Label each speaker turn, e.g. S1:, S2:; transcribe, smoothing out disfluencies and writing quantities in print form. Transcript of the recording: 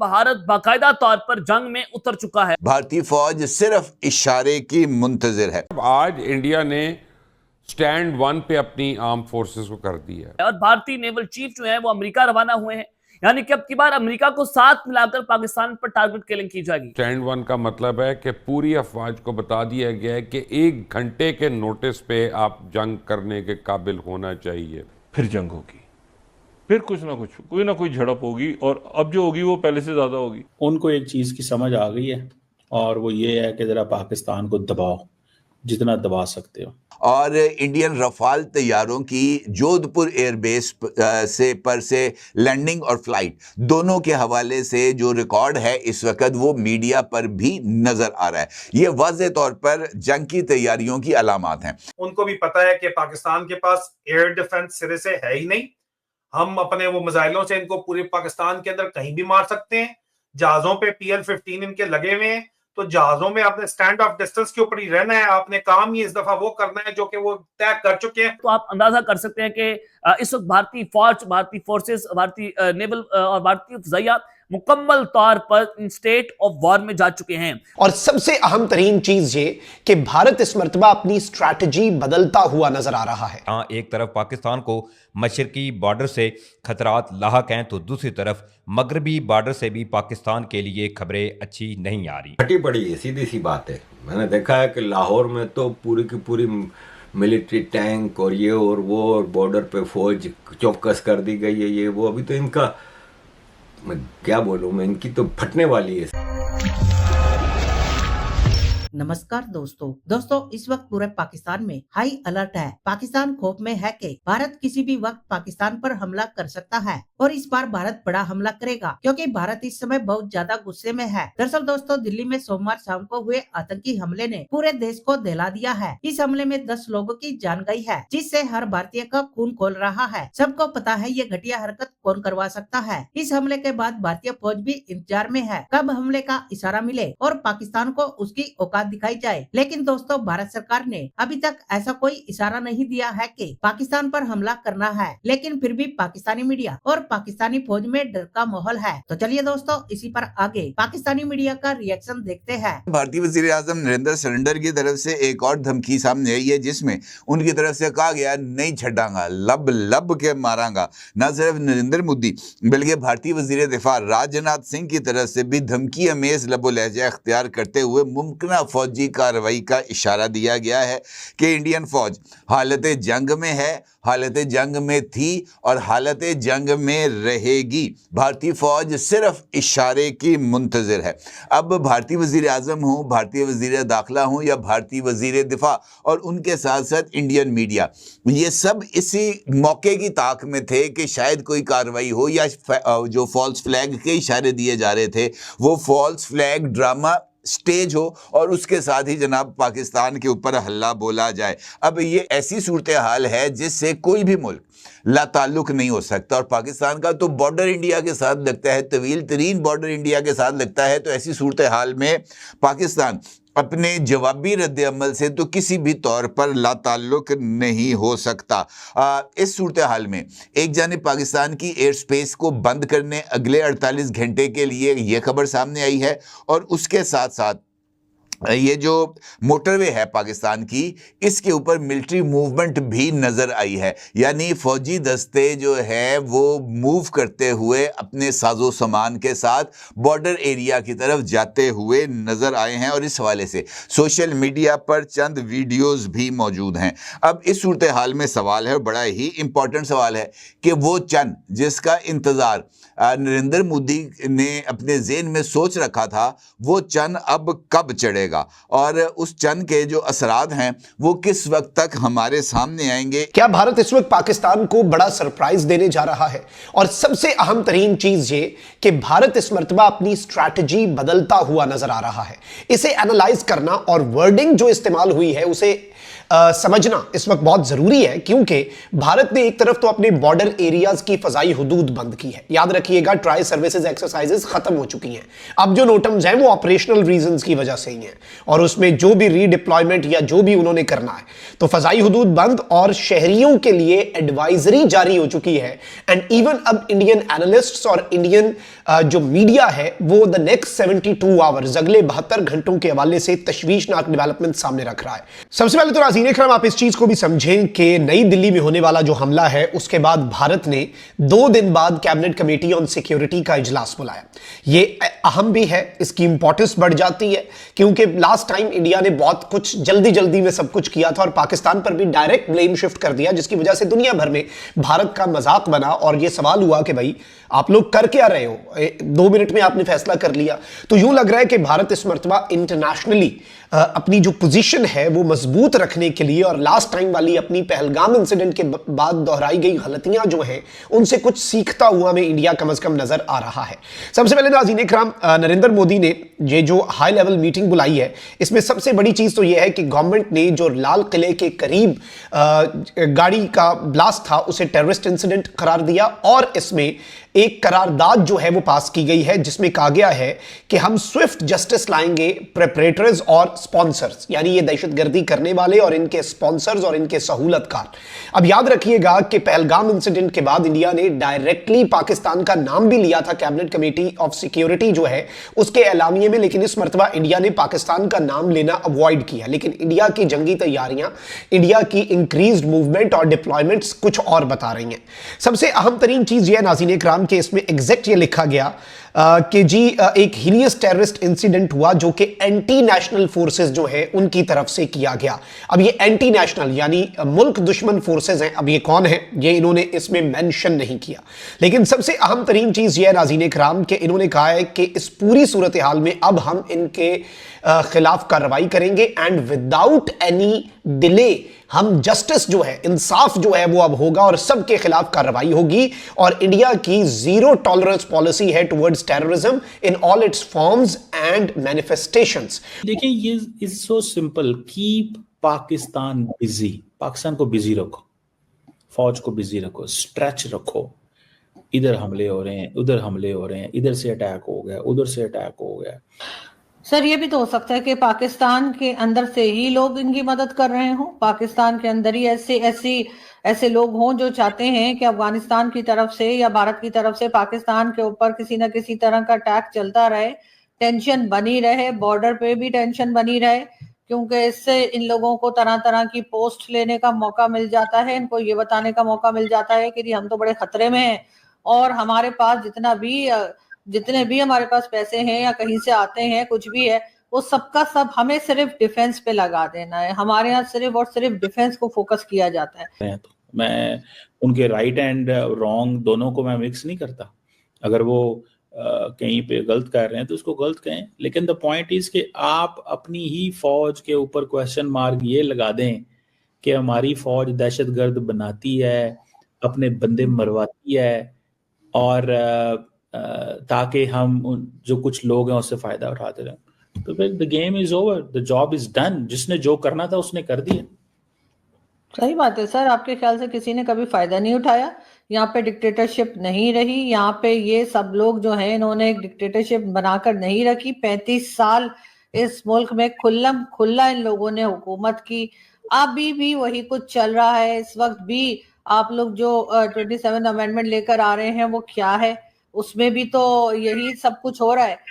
S1: भारत बाकायदा तौर पर जंग में उतर चुका है।
S2: भारतीय फौज सिर्फ इशारे की मुंतजिर है।
S3: आज इंडिया ने स्टैंड 1 पे अपनी आर्म फोर्सेस को कर दिया है
S1: और भारतीय नेवल चीफ जो है वो अमेरिका रवाना हुए हैं, यानी कि अब की बार अमेरिका को साथ मिलाकर पाकिस्तान पर टारगेट किलिंग की जाएगी।
S3: स्टैंड 1 का मतलब है कि पूरी अफवाज को बता दिया गया है कि 1 घंटे के नोटिस पे आप जंग करने के काबिल होना चाहिए।
S4: फिर जंग होगी, फिर कुछ ना कोई झड़प होगी, और अब जो होगी वो पहले से ज्यादा होगी।
S5: उनको एक चीज की समझ आ गई है और वो ये है कि जरा पाकिस्तान को दबाओ, जितना दबा सकते हो।
S2: और इंडियन रफाल तैयारों की जोधपुर एयरबेस से लैंडिंग और फ्लाइट दोनों के हवाले से जो रिकॉर्ड है इस वक्त वो मीडिया पर भी नजर आ रहा है। ये वाज़ेह तौर पर जंग की तैयारियों की अलामात हैं।
S6: उनको भी पता है कि पाकिस्तान के पास एयर डिफेंस सिरे से है ही नहीं। हम अपने वो मिसाइलों से इनको पूरे पाकिस्तान के अंदर कहीं भी मार सकते हैं। जहाजों पे PL-15 इनके लगे हुए हैं, तो जहाजों में आपने स्टैंड ऑफ डिस्टेंस के ऊपर ही रहना है। आपने काम ही इस दफा वो करना है जो कि वो तय कर चुके हैं।
S1: तो आप अंदाजा कर सकते हैं कि इस वक्त भारतीय फौज, भारतीय फोर्सेस, भारतीय नेवल और भारतीय फज़ाइया मुकम्मल तौर पर स्टेट ऑफ वॉर में जा चुके हैं।
S7: और सबसे अहम तरीन चीज ये कि भारत इस मर्तबा अपनी स्ट्रैटेजी बदलता हुआ नजर आ रहा है।
S8: हाँ, एक तरफ पाकिस्तान को मशरकी बॉर्डर से खतरात लाहक हैं, तो दूसरी तरफ मगरबी बॉर्डर से भी पाकिस्तान के लिए खबरें अच्छी नहीं आ रही।
S9: फटी पड़ी है, सीधी सी बात है। मैंने देखा है कि लाहौर में तो पूरी की पूरी मिलिट्री टैंक और ये और वो, और बॉर्डर पे फौज चौकस कर दी गई है, ये वो। अभी तो इनका, मैं क्या बोलूं, मैं इनकी तो फटने वाली है।
S10: नमस्कार दोस्तों, इस वक्त पूरे पाकिस्तान में हाई अलर्ट है। पाकिस्तान खौफ में है कि भारत किसी भी वक्त पाकिस्तान पर हमला कर सकता है, और इस बार भारत बड़ा हमला करेगा क्योंकि भारत इस समय बहुत ज्यादा गुस्से में है। दरअसल दोस्तों, दिल्ली में सोमवार शाम को हुए आतंकी हमले ने पूरे देश को दहला दिया है। इस हमले में 10 लोगों की जान गई है, जिससे हर भारतीय का खून खोल रहा है। सबको पता है ये घटिया हरकत कौन करवा सकता है। इस हमले के बाद भारतीय फौज भी इंतजार में है कब हमले का इशारा मिले और पाकिस्तान को उसकी औकात दिखाई जाए। लेकिन दोस्तों, भारत सरकार ने अभी तक ऐसा कोई इशारा नहीं दिया है कि पाकिस्तान पर हमला करना है, लेकिन फिर भी पाकिस्तानी मीडिया और पाकिस्तानी फौज में डर का माहौल है। तो चलिए दोस्तों, इसी पर आगे पाकिस्तानी मीडिया का रिएक्शन देखते हैं।
S2: भारतीय वजीर आजम नरेंद्र सरेंडर की तरफ से एक और धमकी सामने आई है, जिसमें उनकी तरफ से कहा गया नहीं छड़ांगा, लब लब के मारांगा। न सिर्फ नरेंद्र मोदी बल्कि भारतीय वजीर दिफा राजनाथ सिंह की तरफ से भी धमकी अमेज लबो लहजा अख्तियार करते हुए मुमकिन फौजी कार्रवाई का इशारा दिया गया है कि इंडियन फौज हालत जंग में है, हालत जंग में थी और हालत जंग में रहेगी। भारतीय फौज सिर्फ इशारे की मुंतजिर है। अब भारतीय वजीर आजम हो, भारतीय वजीर दाखिला हो या भारतीय वजीर दिफा और उनके साथ साथ इंडियन मीडिया, ये सब इसी मौके की ताक में थे कि शायद कोई कार्रवाई हो, या जो फॉल्स फ्लैग के इशारे दिए जा रहे थे वो फॉल्स फ्लैग ड्रामा स्टेज हो और उसके साथ ही जनाब पाकिस्तान के ऊपर हल्ला बोला जाए। अब ये ऐसी सूरत हाल है जिससे कोई भी मुल्क लाताल्लुक नहीं हो सकता, और पाकिस्तान का तो बॉर्डर इंडिया के साथ लगता है, तवील तरीन बॉर्डर इंडिया के साथ लगता है। तो ऐसी सूरत हाल में पाकिस्तान अपने जवाबी रद्द अमल से तो किसी भी तौर पर लाताल्लुक नहीं हो सकता। इस सूरत हाल में एक जानिब पाकिस्तान की एयर स्पेस को बंद करने अगले 48 घंटे के लिए ये खबर सामने आई है, और उसके साथ साथ ये जो मोटरवे है पाकिस्तान की, इसके ऊपर मिलिट्री मूवमेंट भी नज़र आई है। यानी फ़ौजी दस्ते जो है वो मूव करते हुए अपने साजो सामान के साथ बॉर्डर एरिया की तरफ जाते हुए नज़र आए हैं, और इस हवाले से सोशल मीडिया पर चंद वीडियोस भी मौजूद हैं। अब इस सूरत हाल में सवाल है, बड़ा ही इम्पोर्टेंट सवाल है कि वो चंद जिसका इंतज़ार नरेंद्र मोदी ने अपने ज़हन में सोच रखा था, वो चंद अब कब चढ़ेगा, और उस चंद के जो असरात हैं वो किस वक्त तक हमारे सामने आएंगे।
S7: क्या भारत इस वक्त पाकिस्तान को बड़ा सरप्राइज देने जा रहा है? और सबसे अहम तरीन चीज ये कि भारत इस मर्तबा अपनी स्ट्रैटेजी बदलता हुआ नजर आ रहा है। इसे एनालाइज करना और वर्डिंग जो इस्तेमाल हुई है उसे समझना इस वक्त बहुत जरूरी है, क्योंकि भारत ने एक तरफ तो अपने बॉर्डर एरियाज की फजाई हुदूद बंद की है। याद रखिएगा, ट्राई सर्विसेज एक्सरसाइजेस खत्म हो चुकी हैं। अब जो नोटम्स हैं वो ऑपरेशनल रीजंस की वजह से ही हैं, और उसमें जो भी रीडिप्लॉयमेंट या जो भी उन्होंने करना है, तो फजाई हुदूद बंद और शहरियों के लिए एडवाइजरी जारी हो चुकी है। एंड इवन अब इंडियन एनालिस्ट्स और इंडियन जो मीडिया है वो द नेक्स्ट 72 आवर्स, अगले 72 घंटों के हवाले से तशवीशनाक डेवलपमेंट सामने रख रहा है। सबसे पहले तो नाज़रीन इकराम, आप इस चीज को भी समझें कि नई दिल्ली में होने वाला जो हमला है उसके बाद भारत ने 2 दिन बाद कैबिनेट कमेटी ऑन सिक्योरिटी का इजलास बुलाया। ये अहम भी है, इसकी इंपॉर्टेंस बढ़ जाती है, क्योंकि लास्ट टाइम इंडिया ने बहुत कुछ जल्दी जल्दी में सब कुछ किया था और पाकिस्तान पर भी डायरेक्ट ब्लेम शिफ्ट कर दिया, जिसकी वजह से दुनिया भर में भारत का मजाक बना और यह सवाल हुआ कि भाई आप लोग कर क्या रहे हो, 2 मिनट में आपने फैसला कर लिया। तो यूं लग रहा है कि भारत इस मर्तबा इंटरनेशनली अपनी जो पोजीशन है वो मजबूत रखने के लिए और लास्ट टाइम वाली अपनी पहलगाम इंसिडेंट के बाद दोहराई गई गलतियां जो हैं उनसे कुछ सीखता हुआ में इंडिया कम अज कम नजर आ रहा है। सबसे पहले नाज़रीन इकराम, नरेंद्र मोदी ने ये जो हाई लेवल मीटिंग बुलाई है, इसमें सबसे बड़ी चीज तो यह है कि गवर्नमेंट ने जो लाल किले के करीब गाड़ी का ब्लास्ट था उसे टेररिस्ट इंसिडेंट करार दिया, और इसमें एक करारदाद जो है वो पास की गई है जिसमें कहा गया है कि हम स्विफ्ट जस्टिस लाएंगे प्रेपरेटर्स और स्पॉन्सर्स, यानी ये दहशतगर्दी करने वाले और इनके स्पॉन्सर्स और इनके सहूलतकार। अब याद रखिएगा कि पहलगाम इंसिडेंट के बाद इंडिया ने डायरेक्टली पाकिस्तान का नाम भी लिया था कैबिनेट कमेटी ऑफ सिक्योरिटी जो है उसके एलामिये में, लेकिन इस मरतबा इंडिया ने पाकिस्तान का नाम लेना अवॉइड किया। लेकिन इंडिया की जंगी तैयारियां, इंडिया की इंक्रीज्ड मूवमेंट और डिप्लॉयमेंट्स कुछ और बता रही हैं। सबसे अहम तरीन चीज यह नाज़रीन इकराम कि इसमें एग्जैक्ट ये लिखा गया कि जी एक हीलियस टेररिस्ट इंसिडेंट हुआ जो कि एंटी नेशनल फोर्सेस जो है उनकी तरफ से किया गया। अब ये एंटी नेशनल यानी मुल्क दुश्मन फोर्सेस हैं, अब ये कौन है ये इन्होंने इसमें मेंशन नहीं किया। लेकिन सबसे अहम तरीन चीज ये है नाज़रीन इकराम कि इन्होंने कहा है कि इस पूरी सूरत हाल में अब हम इनके खिलाफ कार्रवाई करेंगे एंड विदाउट एनी डिले हम जस्टिस जो है, इंसाफ जो है वो अब होगा और सबके खिलाफ कार्रवाई होगी। और इंडिया की जीरो टॉलरेंस पॉलिसी है towards terrorism in all it's forms and manifestations.
S5: देखिए, ये is so simple, keep Pakistan busy, Pakistan को बिजी रखो, फौज को बिजी रखो, स्ट्रेच रखो। इधर हमले हो रहे हैं, उधर हमले हो रहे हैं, इधर से अटैक हो गया, उधर से अटैक हो गया।
S11: सर ये भी तो हो सकता है कि पाकिस्तान के अंदर से ही लोग इनकी मदद कर रहे हों, पाकिस्तान के अंदर ही ऐसे लोग हों जो चाहते हैं कि अफगानिस्तान की तरफ से या भारत की तरफ से पाकिस्तान के ऊपर किसी न किसी तरह का अटैक चलता रहे, टेंशन बनी रहे, बॉर्डर पे भी टेंशन बनी रहे, क्योंकि इससे इन लोगों को तरह तरह की पोस्ट लेने का मौका मिल जाता है, इनको ये बताने का मौका मिल जाता है कि हम तो बड़े खतरे में हैं और हमारे पास जितने भी हमारे पास पैसे हैं या कहीं से आते हैं कुछ भी है वो सबका सब हमें सिर्फ डिफेंस पे लगा देना है। हमारे यहाँ सिर्फ और सिर्फ डिफेंस को फोकस किया जाता है।
S5: तो मैं उनके राइट एंड रॉन्ग दोनों को मैं मिक्स नहीं करता। अगर वो कहीं पे गलत कर रहे हैं तो उसको गलत कहें, लेकिन द पॉइंट इज कि आप अपनी ही फौज के ऊपर क्वेश्चन मार्क ये लगा दें कि हमारी फौज दहशतगर्द बनाती है, अपने बंदे मरवाती है और ताकि हम जो कुछ लोग हैं उससे फायदा उठाते रहें, तो फिर the game is over, the job is done. जिसने जो करना था उसने कर दिया।
S11: सही बात है सर, आपके ख्याल से किसी ने कभी फायदा नहीं उठाया, यहाँ पे डिक्टेटरशिप नहीं रही, यहाँ पे ये सब लोग जो हैं इन्होंने एक डिक्टेटरशिप बनाकर नहीं रखी। 35 साल इस मुल्क में खुल्ला इन लोगों ने हुकूमत की, अभी भी वही कुछ चल रहा है। इस वक्त भी आप लोग जो 27 अमेंडमेंट लेकर आ रहे हैं वो क्या है, उसमें भी तो यही सब कुछ हो रहा है।